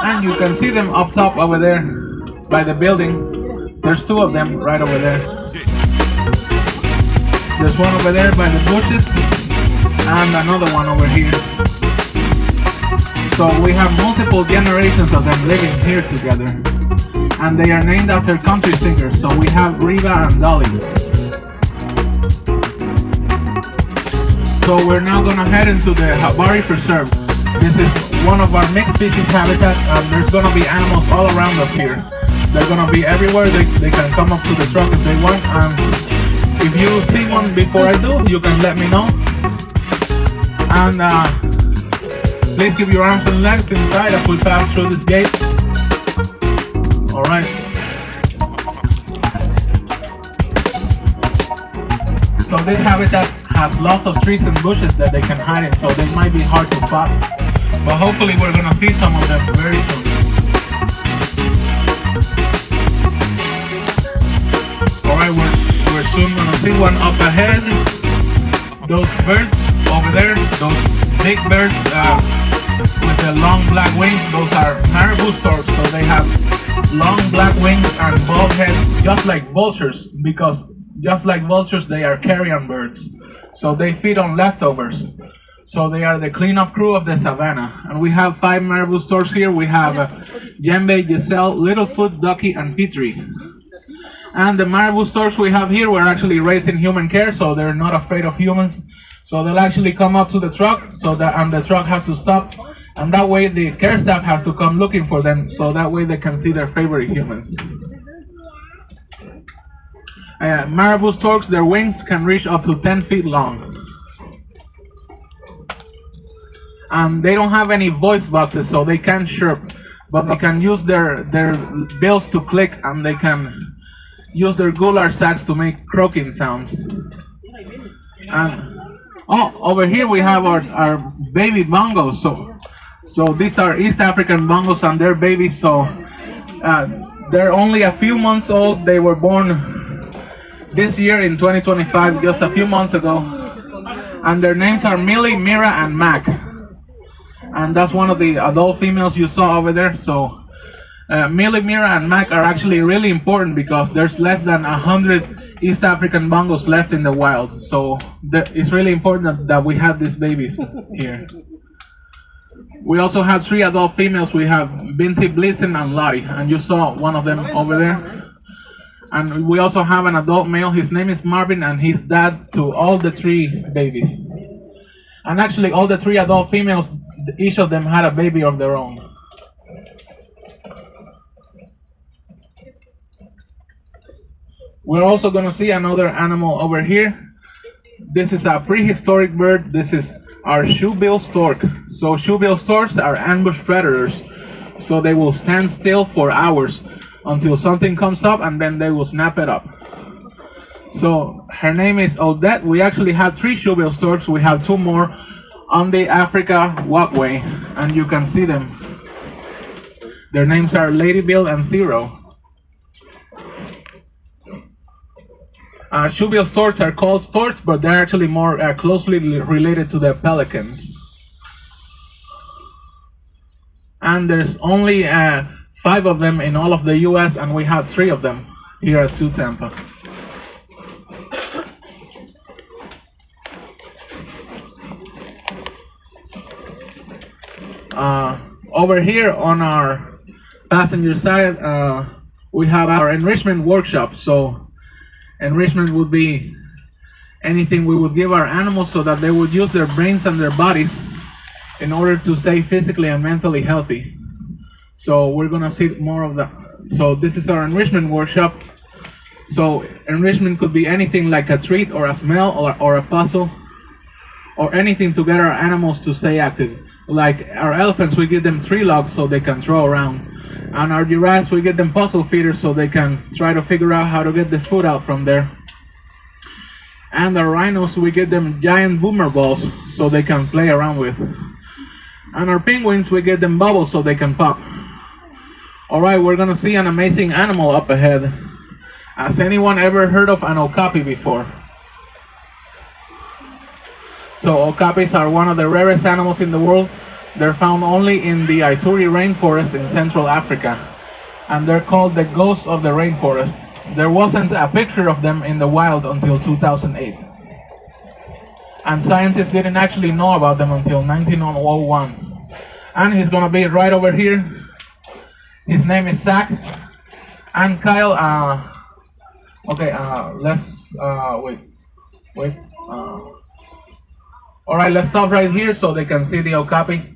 And you can see them up top over there by the building. There's two of them right over there. There's one over there by the bushes and another one over here. So we have multiple generations of them living here together. And they are named after country singers. So we have Reba and Dolly. So we're now gonna head into the Habari Preserve. This is one of our mixed species habitats, and there's gonna be animals all around us here. They're gonna be everywhere. They can come up to the truck if they want. If you see one before I do, you can let me know. And please keep your arms and legs inside as we pass through this gate. All right. So this habitat has lots of trees and bushes that they can hide in, so they might be hard to spot. But hopefully we're gonna see some of them very soon. Alright, we're soon gonna see one up ahead. Those birds over there, those big birds with the long black wings, those are marabou storks, so they have long black wings and bald heads, just like vultures, because just like vultures, they are carrion birds. So they feed on leftovers. So they are the cleanup crew of the savannah. And we have 5 marabou storks here. We have Jembe, Giselle, Littlefoot, Ducky, and Petrie. And the marabou storks we have here were actually raised in human care, so they're not afraid of humans. So they'll actually come up to the truck, and the truck has to stop. And that way the care staff has to come looking for them, so that way they can see their favorite humans. Marabou storks, their wings can reach up to 10 feet long. And they don't have any voice boxes, so they can't chirp, but they can use their bills to click, and they can use their gular sacs to make croaking sounds. And over here we have our baby bongos. So these are East African bongos, and they're babies, so they're only a few months old. They were born this year in 2025, just a few months ago, and their names are Millie, Mira, and Mac. And that's one of the adult females you saw over there. So Millie, Mira, and Mac are actually really important because there's less than 100 East African bongos left in the wild. So it's really important that we have these babies here. We also have 3 adult females. We have Binti, Blitzen, and Lottie, and you saw one of them over there. And we also have an adult male. His name is Marvin, and he's dad to all the 3 babies. And actually, all the 3 adult females, each of them had a baby of their own. We're also going to see another animal over here. This is a prehistoric bird. This is our shoebill stork. So shoebill storks are ambush predators. So they will stand still for hours until something comes up, and then they will snap it up. So her name is Odette. We actually have 3 shoebill storks. We have 2 more on the Africa walkway, and you can see them. Their names are Ladybill and Zero. Shoebill storks are called storks, but they're actually more closely related to the pelicans. And there's only 5 of them in all of the US, and we have 3 of them here at Zoo Tampa. Over here on our passenger side, we have our enrichment workshop. So enrichment would be anything we would give our animals so that they would use their brains and their bodies in order to stay physically and mentally healthy. So we're gonna see more of that. So this is our enrichment workshop. So enrichment could be anything like a treat or a smell or a puzzle or anything to get our animals to stay active. Like our elephants, we give them tree logs so they can throw around. And our giraffes, we give them puzzle feeders so they can try to figure out how to get the food out from there. And our rhinos, we give them giant boomer balls so they can play around with. And our penguins, we give them bubbles so they can pop. Alright, we're gonna see an amazing animal up ahead. Has anyone ever heard of an okapi before? So okapis are one of the rarest animals in the world. They're found only in the Ituri rainforest in Central Africa, and they're called the ghosts of the rainforest. There wasn't a picture of them in the wild until 2008. And scientists didn't actually know about them until 1901. And he's gonna be right over here. His name is Zach. And Kyle, okay, let's, wait. Alright, let's stop right here so they can see the Okapi.